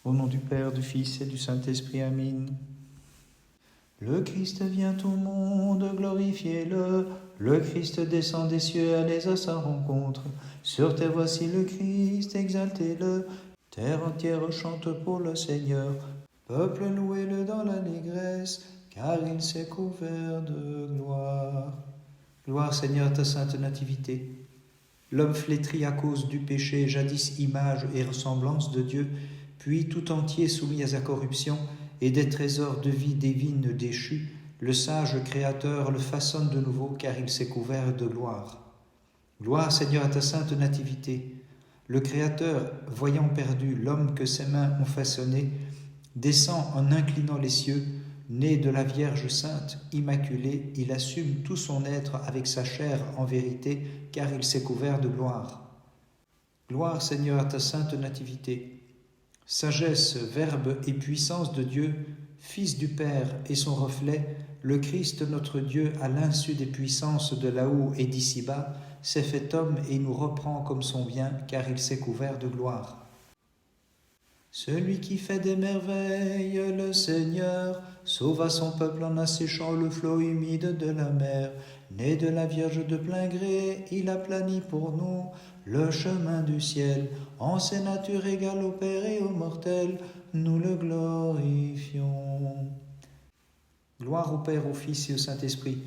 Au nom du Père, du Fils et du Saint-Esprit, Amen. Le Christ vient au monde, glorifiez-le. Le Christ descend des cieux, allez à sa rencontre. Sur terre, voici le Christ, exaltez-le. Terre entière chante pour le Seigneur. Peuple, louez-le dans l'allégresse, car il s'est couvert de gloire. Gloire, Seigneur, à ta sainte nativité. L'homme flétri à cause du péché, jadis image et ressemblance de Dieu, puis tout entier soumis à sa corruption, et des trésors de vie divine déchus, le sage Créateur le façonne de nouveau, car il s'est couvert de gloire. Gloire, Seigneur, à ta sainte nativité. Le Créateur, voyant perdu l'homme que ses mains ont façonné, descend en inclinant les cieux, né de la Vierge sainte, immaculée, il assume tout son être avec sa chair en vérité, car il s'est couvert de gloire. Gloire, Seigneur, à ta sainte nativité. Sagesse, Verbe et puissance de Dieu, Fils du Père et son reflet, le Christ notre Dieu, à l'insu des puissances de là-haut et d'ici-bas, s'est fait homme et nous reprend comme son bien, car il s'est couvert de gloire. Celui qui fait des merveilles, le Seigneur, sauva son peuple en asséchant le flot humide de la mer. Né de la Vierge de plein gré, il aplanit pour nous le chemin du ciel. En ses natures égales au Père et aux mortels, nous le glorifions. Gloire au Père, au Fils et au Saint-Esprit.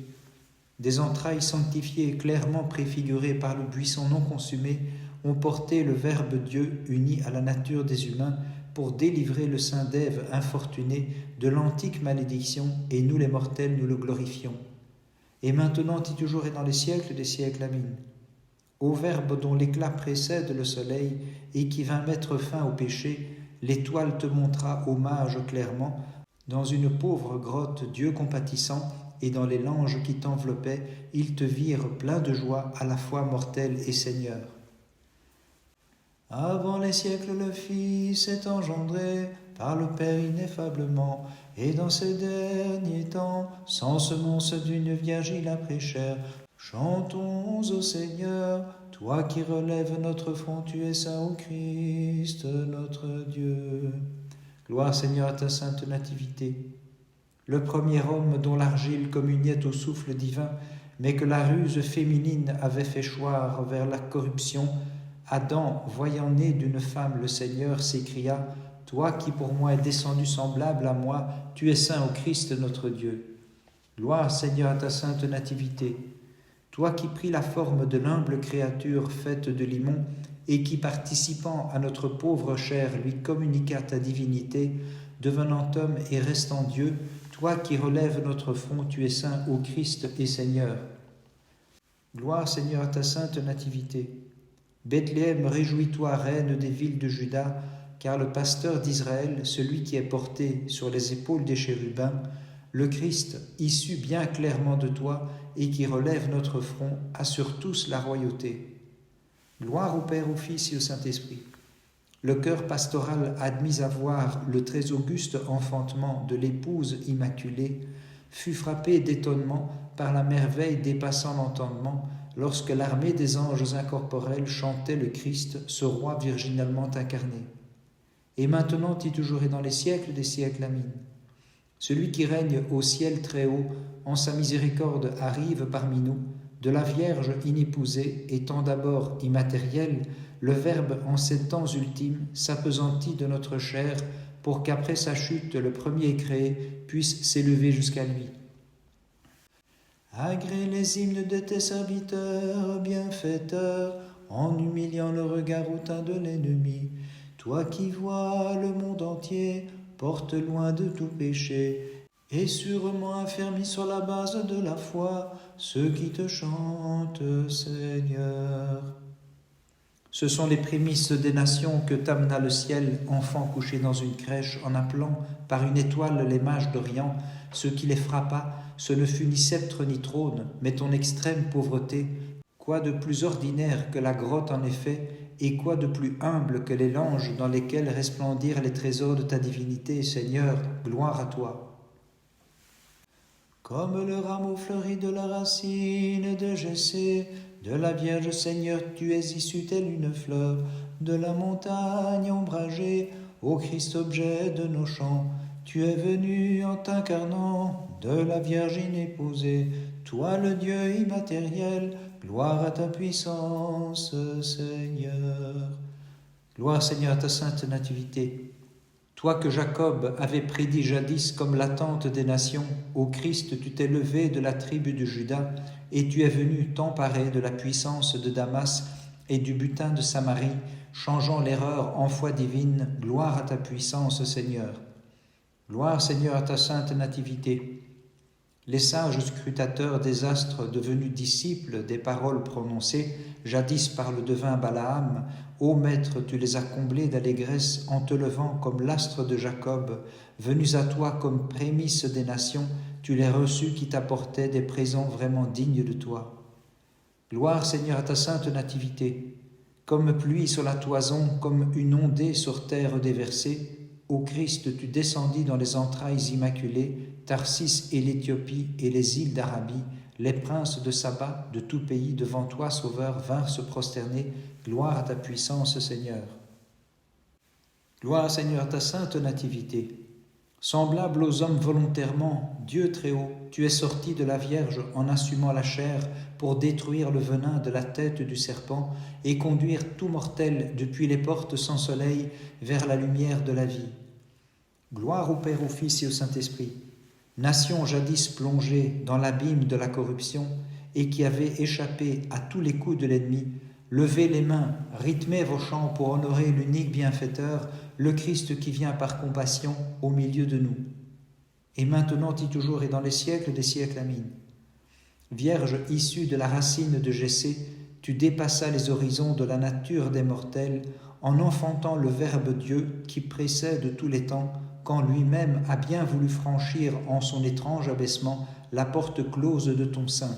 Des entrailles sanctifiées et clairement préfigurées par le buisson non consumé ont porté le Verbe Dieu uni à la nature des humains pour délivrer le sein d'Ève infortuné de l'antique malédiction, et nous les mortels, nous le glorifions. Et maintenant et toujours et dans les siècles des siècles, Amen. Ô Verbe dont l'éclat précède le soleil et qui vint mettre fin au péché, l'étoile te montra hommage clairement. Dans une pauvre grotte, Dieu compatissant, et dans les langes qui t'enveloppaient, ils te virent plein de joie, à la fois mortel et Seigneur. Avant les siècles, le Fils est engendré par le Père ineffablement, et dans ces derniers temps, sans semence d'une vierge il a pris chair. Chantons au Seigneur, toi qui relèves notre front, tu es saint au Christ, notre Dieu. Gloire, Seigneur, à ta sainte nativité. Le premier homme dont l'argile communiait au souffle divin, mais que la ruse féminine avait fait choir vers la corruption, Adam, voyant né d'une femme le Seigneur, s'écria « Toi qui pour moi es descendu semblable à moi, tu es saint au Christ notre Dieu. » Gloire, Seigneur, à ta sainte nativité. Toi qui pris la forme de l'humble créature faite de limon et qui, participant à notre pauvre chair, lui communiqua ta divinité, devenant homme et restant Dieu, toi qui relèves notre front, tu es saint au Christ et Seigneur. Gloire, Seigneur, à ta sainte nativité. Bethléem, réjouis-toi, reine des villes de Juda, car le pasteur d'Israël, celui qui est porté sur les épaules des chérubins, le Christ, issu bien clairement de toi et qui relève notre front, assure tous la royauté. Gloire au Père, au Fils et au Saint-Esprit. Le cœur pastoral admis à voir le très auguste enfantement de l'épouse immaculée fut frappé d'étonnement par la merveille dépassant l'entendement lorsque l'armée des anges incorporels chantait le Christ, ce roi virginalement incarné. Et maintenant et toujours et dans les siècles des siècles, Amen. Celui qui règne au ciel très haut, en sa miséricorde arrive parmi nous, de la Vierge inépousée, étant d'abord immatériel, le Verbe en ces temps ultimes s'appesantit de notre chair pour qu'après sa chute, le premier créé puisse s'élever jusqu'à lui. Agrée les hymnes de tes serviteurs, bienfaiteurs, en humiliant le regard hautain de l'ennemi. Toi qui vois le monde entier, porte loin de tout péché, et sûrement affermis sur la base de la foi ceux qui te chantent, Seigneur. Ce sont les prémices des nations que t'amena le ciel, enfant couché dans une crèche, en appelant par une étoile les mages d'Orient. Ce qui les frappa, ce ne fut ni sceptre ni trône, mais ton extrême pauvreté. Quoi de plus ordinaire que la grotte en effet, et quoi de plus humble que les langes dans lesquels resplendirent les trésors de ta divinité, Seigneur, gloire à toi. Comme le rameau fleuri de la racine de Jessé, de la Vierge Seigneur, tu es issue telle une fleur, de la montagne ombragée, ô Christ objet de nos chants, tu es venu en t'incarnant de la Vierge épousée, toi le Dieu immatériel, gloire à ta puissance, Seigneur. Gloire, Seigneur, à ta sainte nativité. Toi que Jacob avait prédit jadis comme l'attente des nations, ô Christ, tu t'es levé de la tribu de Juda, et tu es venu t'emparer de la puissance de Damas et du butin de Samarie, changeant l'erreur en foi divine. Gloire à ta puissance, Seigneur. Gloire, Seigneur, à ta sainte nativité. Les sages scrutateurs des astres, devenus disciples des paroles prononcées jadis par le devin Balaam, ô Maître, tu les as comblés d'allégresse en te levant comme l'astre de Jacob, venus à toi comme prémices des nations, tu les reçus qui t'apportaient des présents vraiment dignes de toi. Gloire, Seigneur, à ta sainte nativité. Comme pluie sur la toison, comme une ondée sur terre déversée, ô Christ, tu descendis dans les entrailles immaculées, Tarsis et l'Éthiopie et les îles d'Arabie, les princes de Saba, de tout pays, devant toi, Sauveur, vinrent se prosterner. Gloire à ta puissance, Seigneur. Gloire, Seigneur, à ta sainte nativité. Semblable aux hommes volontairement, Dieu très haut, tu es sorti de la Vierge en assumant la chair pour détruire le venin de la tête du serpent et conduire tout mortel depuis les portes sans soleil vers la lumière de la vie. Gloire au Père, au Fils et au Saint-Esprit. Nation jadis plongée dans l'abîme de la corruption et qui avait échappé à tous les coups de l'ennemi, levez les mains, rythmez vos chants pour honorer l'unique bienfaiteur, le Christ qui vient par compassion au milieu de nous. Et maintenant et toujours et dans les siècles des siècles, amin. Vierge issue de la racine de Jessé, tu dépassas les horizons de la nature des mortels en enfantant le Verbe Dieu qui précède tous les temps, quand lui-même a bien voulu franchir en son étrange abaissement la porte close de ton sein.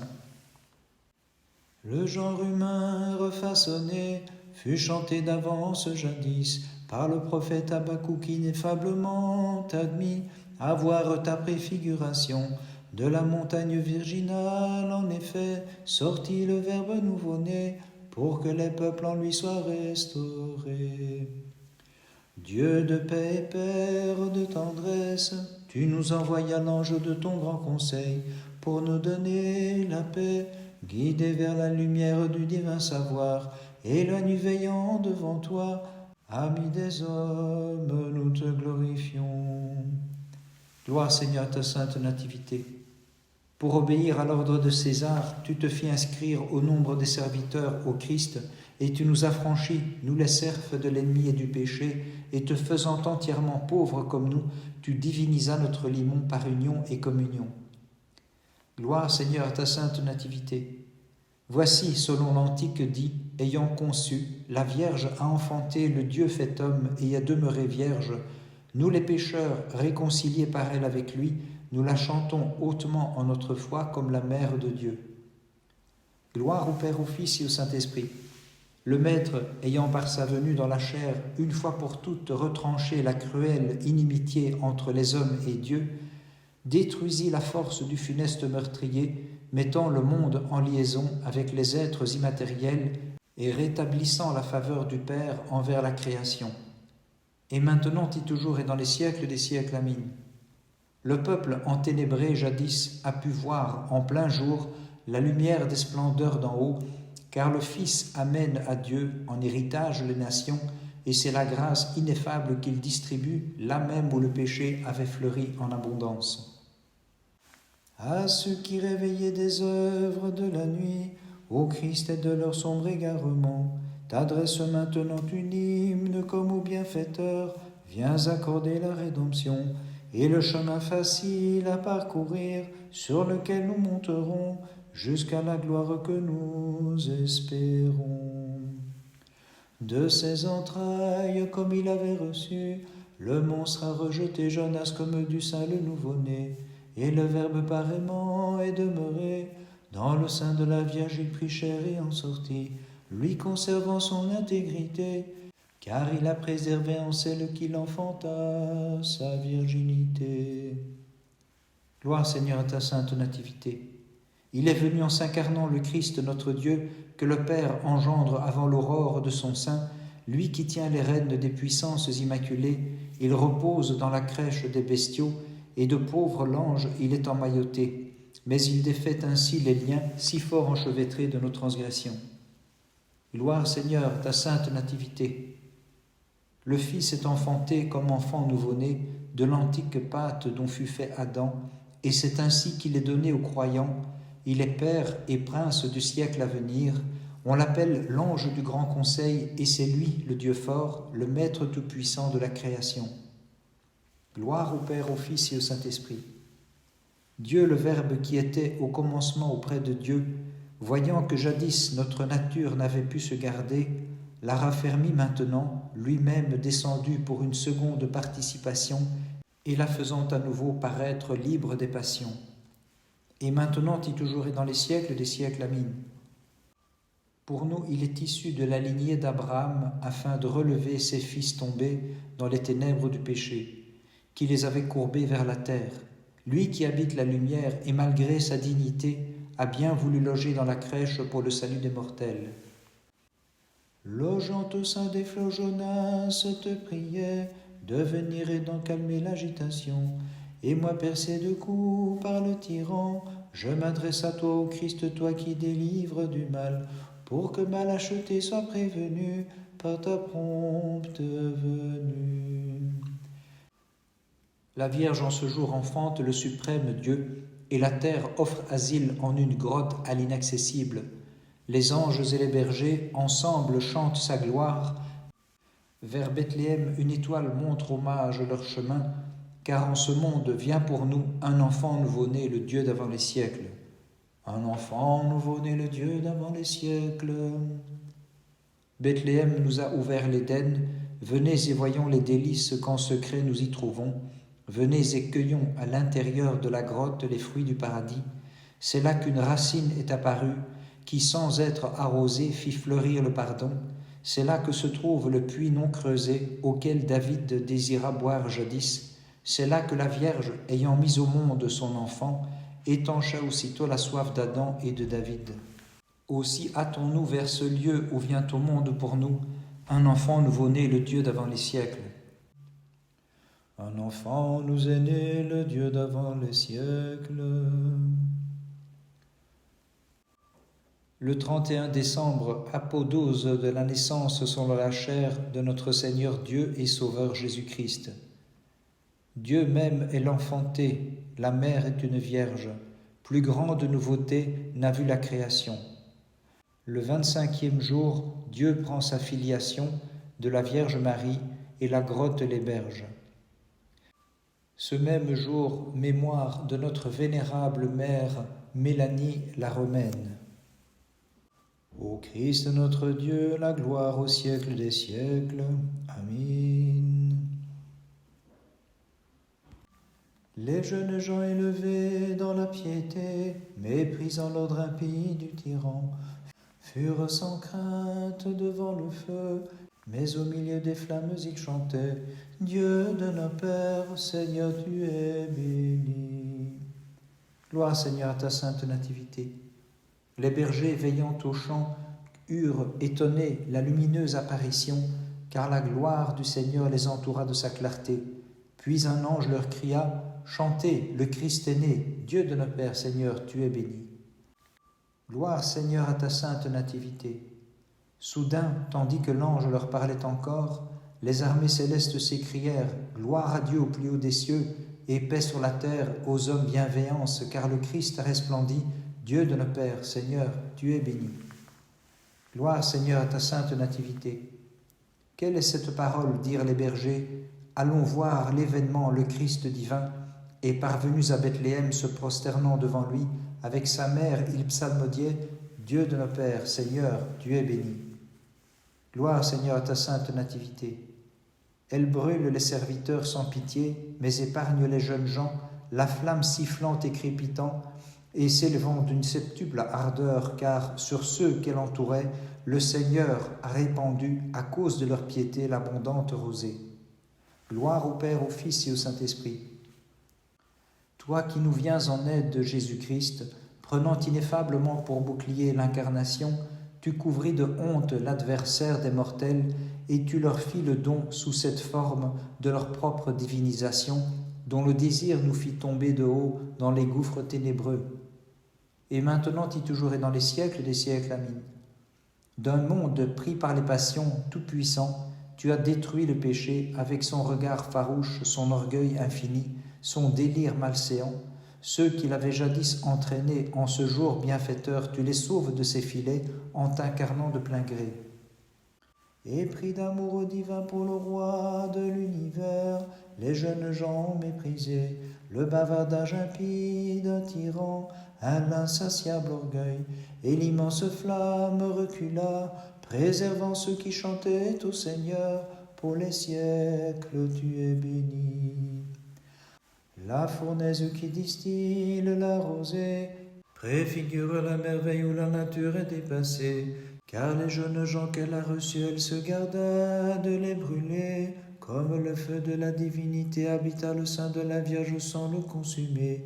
Le genre humain refaçonné fut chanté d'avance jadis par le prophète Habakkuk ineffablement admis à voir ta préfiguration. De la montagne virginale, en effet, sortit le Verbe nouveau-né pour que les peuples en lui soient restaurés. Dieu de paix et Père de tendresse, tu nous envoyas l'ange de ton grand conseil pour nous donner la paix, guidés vers la lumière du divin savoir, et la nuit veillant devant toi, ami des hommes, nous te glorifions. Gloire, Seigneur, à ta sainte nativité. Pour obéir à l'ordre de César, tu te fis inscrire au nombre des serviteurs au Christ, et tu nous as franchis, nous les serfs de l'ennemi et du péché, et te faisant entièrement pauvres comme nous, tu divinisas notre limon par union et communion. Gloire, Seigneur, à ta sainte nativité. Voici, selon l'Antique dit, ayant conçu, la Vierge a enfanté le Dieu fait homme et a demeuré vierge. Nous les pécheurs, réconciliés par elle avec lui, nous la chantons hautement en notre foi comme la Mère de Dieu. Gloire au Père, au Fils et au Saint-Esprit. Le Maître, ayant par sa venue dans la chair, une fois pour toutes retranché la cruelle inimitié entre les hommes et Dieu, détruisit la force du funeste meurtrier, mettant le monde en liaison avec les êtres immatériels et rétablissant la faveur du Père envers la création. Et maintenant et toujours et dans les siècles des siècles, amin. Le peuple enténébré jadis a pu voir en plein jour la lumière des splendeurs d'en haut, car le Fils amène à Dieu en héritage les nations, et c'est la grâce ineffable qu'il distribue là même où le péché avait fleuri en abondance. À ceux qui réveillaient des œuvres de la nuit, ô Christ, et de leur sombre égarement, t'adresse maintenant une hymne comme au bienfaiteur, viens accorder la rédemption, et le chemin facile à parcourir, sur lequel nous monterons, jusqu'à la gloire que nous espérons. De ses entrailles, comme il avait reçu, le monstre a rejeté Jonas comme du sein le nouveau-né, et le Verbe pareillement est demeuré. Dans le sein de la Vierge il prit chair et en sortit, lui conservant son intégrité, car il a préservé en celle qu'il enfanta sa virginité. Gloire, Seigneur, à ta sainte nativité. Il est venu en s'incarnant le Christ notre Dieu, que le Père engendre avant l'aurore de son sein, lui qui tient les rênes des puissances immaculées, il repose dans la crèche des bestiaux, et de pauvre l'ange il est emmailloté, mais il défait ainsi les liens si fort enchevêtrés de nos transgressions. Gloire Seigneur, ta sainte nativité. Le Fils est enfanté comme enfant nouveau-né de l'antique pâte dont fut fait Adam, et c'est ainsi qu'il est donné aux croyants. Il est Père et Prince du siècle à venir. On l'appelle l'ange du grand conseil, et c'est lui, le Dieu fort, le Maître tout-puissant de la création. Gloire au Père, au Fils et au Saint-Esprit. Dieu, le Verbe qui était au commencement auprès de Dieu, voyant que jadis notre nature n'avait pu se garder, l'a raffermie maintenant, lui-même descendu pour une seconde participation, et la faisant à nouveau paraître libre des passions. Et maintenant et toujours et dans les siècles des siècles, Amin. Pour nous, il est issu de la lignée d'Abraham afin de relever ses fils tombés dans les ténèbres du péché, qui les avait courbés vers la terre. Lui qui habite la lumière et malgré sa dignité a bien voulu loger dans la crèche pour le salut des mortels. Logeant au sein des flots Jonas te priait de venir et d'en calmer l'agitation. Et moi percé de coups par le tyran, je m'adresse à toi, ô Christ, toi qui délivres du mal, pour que ma lâcheté soit prévenue par ta prompte venue. La Vierge en ce jour enfante le suprême Dieu, et la terre offre asile en une grotte à l'inaccessible. Les anges et les bergers ensemble chantent sa gloire. Vers Bethléem, une étoile montre aux mages leur chemin, car en ce monde vient pour nous un enfant nouveau-né, le Dieu d'avant les siècles. Un enfant nouveau-né, le Dieu d'avant les siècles. Bethléem nous a ouvert l'Éden. Venez et voyons les délices qu'en secret nous y trouvons. Venez et cueillons à l'intérieur de la grotte les fruits du paradis. C'est là qu'une racine est apparue, qui sans être arrosée fit fleurir le pardon. C'est là que se trouve le puits non creusé, auquel David désira boire jadis. C'est là que la Vierge, ayant mis au monde son enfant, étancha aussitôt la soif d'Adam et de David. Aussi hâtons-nous vers ce lieu où vient au monde pour nous un enfant nouveau-né, le Dieu d'avant les siècles. Un enfant nous est né, le Dieu d'avant les siècles. Le 31 décembre, apodose de la naissance selon la chair de notre Seigneur Dieu et Sauveur Jésus-Christ. Dieu même est l'enfanté, la mère est une vierge. Plus grande nouveauté n'a vu la création. Le 25e jour, Dieu prend sa filiation de la Vierge Marie et la grotte l'héberge. Ce même jour, mémoire de notre vénérable mère Mélanie la Romaine. Ô Christ notre Dieu, la gloire au siècle des siècles. Amen. Les jeunes gens élevés dans la piété, méprisant l'ordre impie du tyran, furent sans crainte devant le feu, mais au milieu des flammes ils chantaient « Dieu de nos pères, Seigneur, tu es béni. » Gloire Seigneur à ta sainte nativité. Les bergers veillant au champ eurent étonné la lumineuse apparition, car la gloire du Seigneur les entoura de sa clarté. Puis un ange leur cria « Chantez, le Christ est né, Dieu de nos pères, Seigneur, tu es béni. » Gloire Seigneur à ta sainte nativité. Soudain, tandis que l'ange leur parlait encore, les armées célestes s'écrièrent « Gloire à Dieu au plus haut des cieux, et paix sur la terre aux hommes bienveillance, car le Christ resplendit, Dieu de nos pères, Seigneur, tu es béni. » Gloire Seigneur à ta sainte nativité. Quelle est cette parole, dirent les bergers, allons voir l'événement, le Christ divin, et parvenus à Bethléem se prosternant devant lui, avec sa mère, ils psalmodiaient « Dieu de nos pères, Seigneur, tu es béni. » Gloire Seigneur à ta sainte nativité. Elle brûle les serviteurs sans pitié, mais épargne les jeunes gens, la flamme sifflante et crépitant, et s'élevant d'une septuple ardeur, car sur ceux qu'elle entourait, le Seigneur a répandu, à cause de leur piété, l'abondante rosée. Gloire au Père, au Fils et au Saint-Esprit. Toi qui nous viens en aide de Jésus-Christ, prenant ineffablement pour bouclier l'incarnation, tu couvris de honte l'adversaire des mortels, et tu leur fis le don sous cette forme de leur propre divinisation, dont le désir nous fit tomber de haut dans les gouffres ténébreux. Et maintenant et toujours et dans les siècles des siècles, amin. D'un monde pris par les passions tout-puissant, tu as détruit le péché avec son regard farouche, son orgueil infini, son délire malséant. Ceux qui l'avaient jadis entraîné en ce jour bienfaiteur, tu les sauves de ses filets en t'incarnant de plein gré. Épris d'amour divin pour le roi de l'univers, les jeunes gens ont méprisé le bavardage impie d'un tyran, à l'insatiable orgueil, et l'immense flamme recula, préservant ceux qui chantaient au Seigneur. Pour les siècles tu es béni. La fournaise qui distille la rosée préfigure la merveille où la nature est dépassée, car les jeunes gens qu'elle a reçus, elle se garda de les brûler, comme le feu de la divinité habita le sein de la Vierge sans le consumer.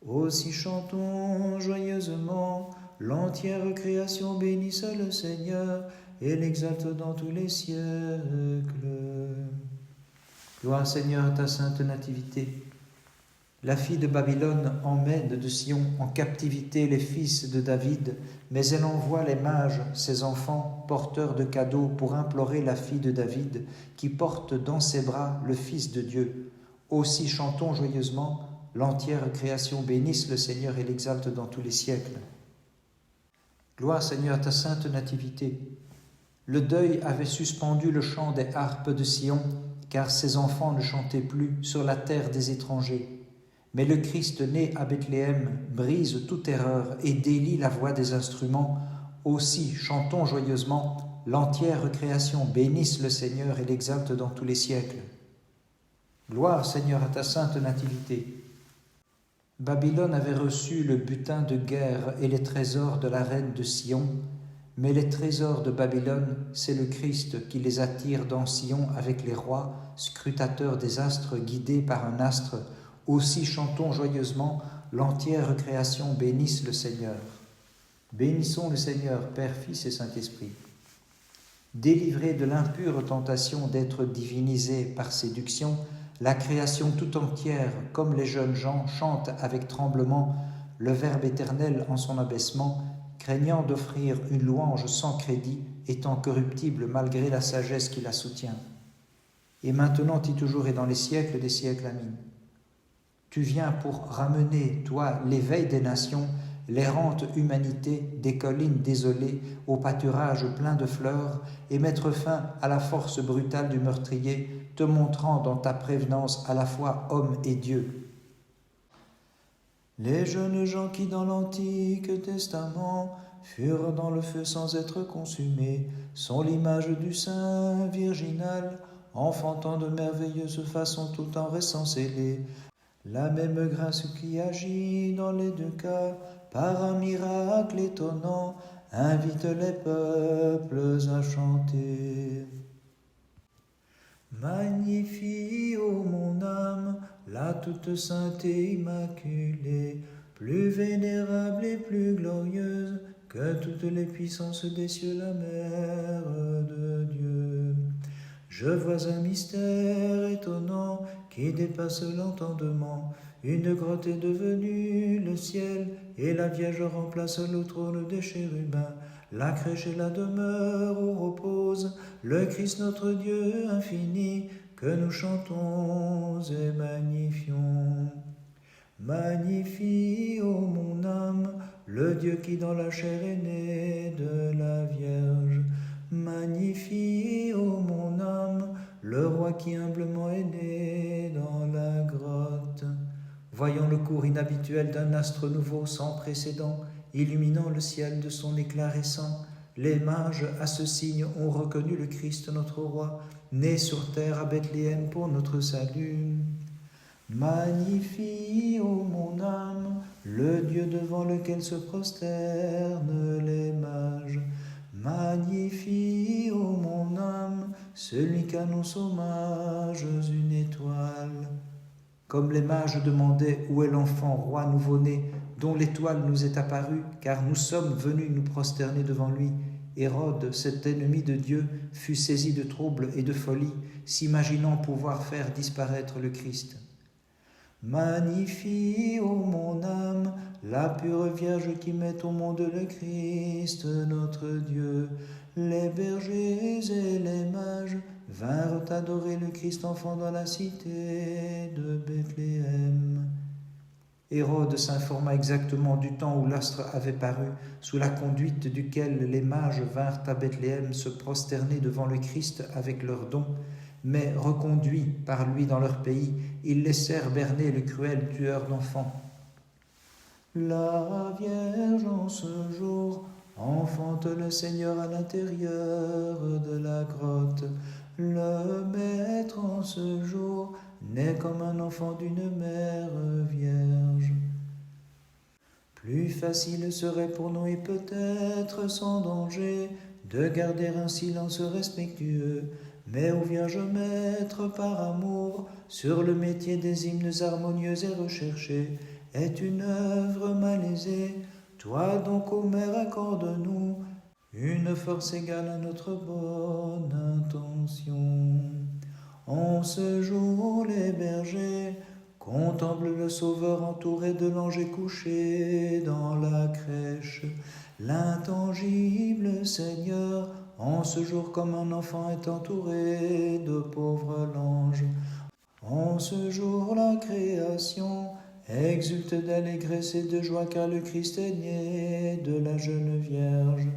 Aussi chantons joyeusement, l'entière création bénisse le Seigneur et l'exalte dans tous les siècles. Gloire Seigneur à ta sainte nativité. La fille de Babylone emmène de Sion en captivité les fils de David, mais elle envoie les mages, ses enfants, porteurs de cadeaux, pour implorer la fille de David, qui porte dans ses bras le Fils de Dieu. Aussi chantons joyeusement, l'entière création bénisse le Seigneur et l'exalte dans tous les siècles. Gloire Seigneur à ta sainte nativité. Le deuil avait suspendu le chant des harpes de Sion, car ses enfants ne chantaient plus sur la terre des étrangers. Mais le Christ né à Bethléem brise toute erreur et délie la voix des instruments. Aussi chantons joyeusement, l'entière création bénisse le Seigneur et l'exalte dans tous les siècles. Gloire Seigneur à ta sainte nativité. Babylone avait reçu le butin de guerre et les trésors de la reine de Sion, mais les trésors de Babylone, c'est le Christ qui les attire dans Sion avec les rois, scrutateurs des astres guidés par un astre. Aussi chantons joyeusement, l'entière création bénisse le Seigneur. Bénissons le Seigneur, Père, Fils et Saint-Esprit. Délivrée de l'impure tentation d'être divinisée par séduction, la création tout entière, comme les jeunes gens, chante avec tremblement le Verbe éternel en son abaissement, craignant d'offrir une louange sans crédit, étant corruptible malgré la sagesse qui la soutient. Et maintenant et toujours et dans les siècles des siècles, amin. Tu viens pour ramener, toi, l'éveil des nations, l'errante humanité des collines désolées au pâturage plein de fleurs et mettre fin à la force brutale du meurtrier, te montrant dans ta prévenance à la fois homme et Dieu. Les jeunes gens qui dans l'Antique Testament furent dans le feu sans être consumés sont l'image du Saint virginal, enfantant de merveilleuses façons tout en restant scellés. La même grâce qui agit dans les deux cas, par un miracle étonnant, invite les peuples à chanter. Magnifie, ô mon âme, la toute sainte et immaculée, plus vénérable et plus glorieuse que toutes les puissances des cieux, la mère de Dieu. Je vois un mystère étonnant qui dépasse l'entendement. Une grotte est devenue le ciel, et la Vierge remplace le trône des chérubins. La crèche et la demeure où repose le Christ notre Dieu infini, que nous chantons et magnifions. Magnifie, ô mon âme, le Dieu qui dans la chair est né de la Vierge. Magnifie, ô mon âme, le roi qui humblement est né dans la grotte. Voyons le cours inhabituel d'un astre nouveau sans précédent, illuminant le ciel de son éclat récent. Les mages à ce signe ont reconnu le Christ notre roi, né sur terre à Bethléem pour notre salut. Magnifie, ô mon âme, le Dieu devant lequel se prosternent les mages. Magnifie, ô mon âme, celui qu'annonce aux mages une étoile. Comme les mages demandaient où est l'enfant roi nouveau-né, dont l'étoile nous est apparue, car nous sommes venus nous prosterner devant lui, Hérode, cet ennemi de Dieu, fut saisi de trouble et de folie, s'imaginant pouvoir faire disparaître le Christ. Magnifie, ô mon âme, la pure Vierge qui met au monde le Christ, notre Dieu. Les bergers et les mages vinrent adorer le Christ enfant dans la cité de Bethléem. Hérode s'informa exactement du temps où l'astre avait paru, sous la conduite duquel les mages vinrent à Bethléem se prosterner devant le Christ avec leurs dons, mais reconduits par lui dans leur pays, ils laissèrent berner le cruel tueur d'enfants. La Vierge en ce jour enfante le Seigneur à l'intérieur de la grotte. Le Maître en ce jour naît comme un enfant d'une mère vierge. Plus facile serait pour nous et peut-être sans danger de garder un silence respectueux, mais ô Vierge Maître par amour, sur le métier des hymnes harmonieux et recherchés, est une œuvre malaisée. Toi donc, ô Mère, accorde-nous une force égale à notre bonne intention. En ce jour, les bergers contemplent le Sauveur entouré de l'ange et couché dans la crèche. L'intangible Seigneur, en ce jour comme un enfant, est entouré de pauvres l'ange. En ce jour, la création exulte d'allégresse et de joie, car le Christ est né de la jeune Vierge.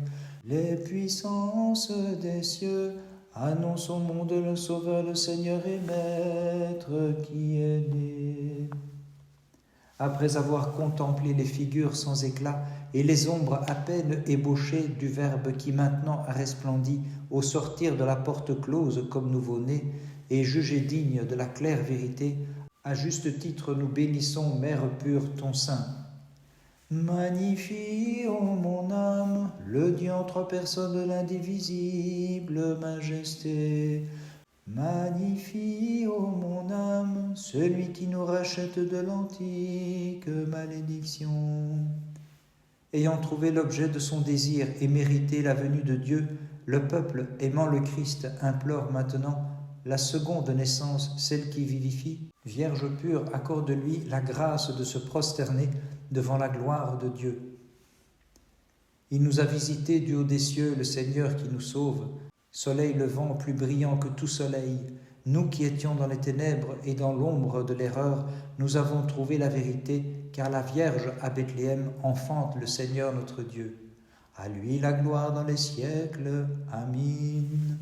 Les puissances des cieux annoncent au monde le Sauveur, le Seigneur et Maître qui est né. Après avoir contemplé les figures sans éclat et les ombres à peine ébauchées du Verbe qui maintenant resplendit au sortir de la porte close comme nouveau-né et jugé digne de la claire vérité, à juste titre nous bénissons, Mère pure, ton sein. Magnifie, ô mon âme, le Dieu en trois personnes de l'indivisible majesté. Magnifie, ô mon âme, celui qui nous rachète de l'antique malédiction. Ayant trouvé l'objet de son désir et mérité la venue de Dieu, le peuple, aimant le Christ, implore maintenant la seconde naissance, celle qui vivifie. Vierge pure, accorde-lui la grâce de se prosterner devant la gloire de Dieu. Il nous a visités du haut des cieux, le Seigneur qui nous sauve, soleil levant plus brillant que tout soleil. Nous qui étions dans les ténèbres et dans l'ombre de l'erreur, nous avons trouvé la vérité, car la Vierge à Bethléem enfante le Seigneur notre Dieu. À lui la gloire dans les siècles. Amen.